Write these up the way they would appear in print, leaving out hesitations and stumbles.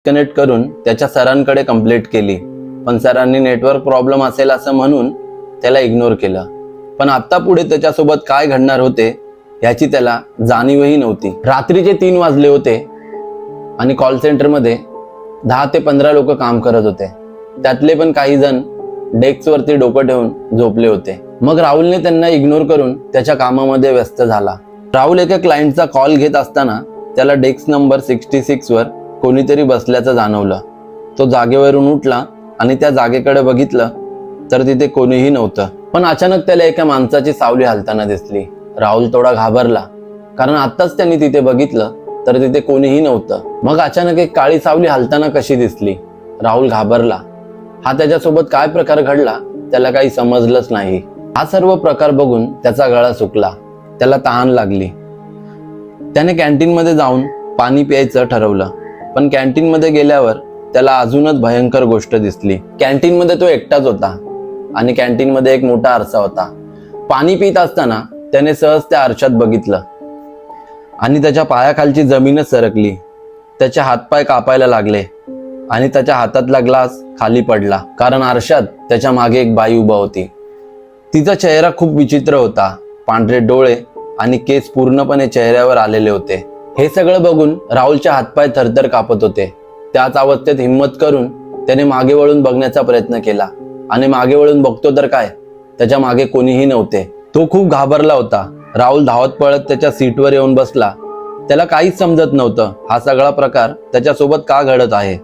Connect करून त्याच्या सरांकडे complaint केली, पण सरांनी नेटवर्क प्रॉब्लेम असेल असं म्हणून त्याला इग्नोर केलं. पण आता पुढे त्याच्यासोबत काय घडणार होते याची त्याला जाणीवही नव्हती. रात्रीचे 3 वाजले होते आणि कॉल सेंटरमध्ये 10 ते 15 लोक काम करत होते. त्यातले पण काही जण डेस्कवरती डोकं ठेवून झोपले होते. मग राहुलने त्यांना इग्नोर करून त्याच्या कामामध्ये व्यस्त झाला. राहुल एका क्लायंटचा कॉल घेत असताना त्याला डेस्क नंबर 66 वर कोणीतरी बसल्याचं जाणवलं. तो जागेवरून उठला आणि त्या जागेकडे बघितलं तर तिथे कोणीही नव्हतं. पण अचानक त्याला एका माणसाची सावली हलताना दिसली. राहुल थोडा घाबरला, कारण आत्ताच त्यांनी तिथे बघितलं तर तिथे कोणीही नव्हतं. मग अचानक एक काळी सावली हलताना कशी दिसली? राहुल घाबरला. हा त्याच्यासोबत काय प्रकार घडला त्याला काही समजलंच नाही. हा सर्व प्रकार बघून त्याचा गळा सुकला. त्याला तहान लागली. त्याने कॅन्टीनमध्ये जाऊन पाणी प्यायचं ठरवलं. पण कॅन्टीनमध्ये गेल्यावर त्याला अजूनच भयंकर गोष्ट दिसली. कॅन्टीनमध्ये तो एकटाच होता आणि कॅन्टीनमध्ये एक मोठा आरसा होता. पाणी पित असताना त्याने सहज त्या आरशात बघितलं आणि त्याच्या पायाखालची जमीनच सरकली. त्याचे हातपाय कापायला लागले आणि त्याच्या हातातला ग्लास खाली पडला, कारण आरशात त्याच्या मागे एक बाई उभा होती. तिचा चेहरा खूप विचित्र होता. पांढरे डोळे आणि केस पूर्णपणे चेहऱ्यावर आलेले होते. हे सगळं बघून राहुलचे हातपाय थरथर कापत होते. त्याच अवस्थेत हिम्मत करून त्याने मागे वळून बघण्याचा प्रयत्न केला आणि मागे वळून बघतो तर काय, त्याच्या मागे कोणीही नव्हते. तो खूप घाबरला होता. राहुल धावत पळत त्याच्या सीटवर येऊन बसला. त्याला काहीच समजत नव्हतं हा सगळा प्रकार त्याच्यासोबत का घडत आहे.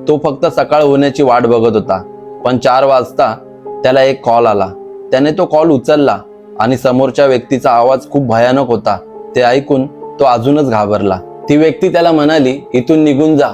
तो फक्त सकाळ होण्याची वाट बघत होता. पण 4 वाजता त्याला एक कॉल आला. त्याने तो कॉल उचलला आणि समोरच्या व्यक्तीचा आवाज खूप भयानक होता. ते ऐकून तो अजूनच घाबरला. ती व्यक्ती त्याला म्हणाली, इथून निघून जा,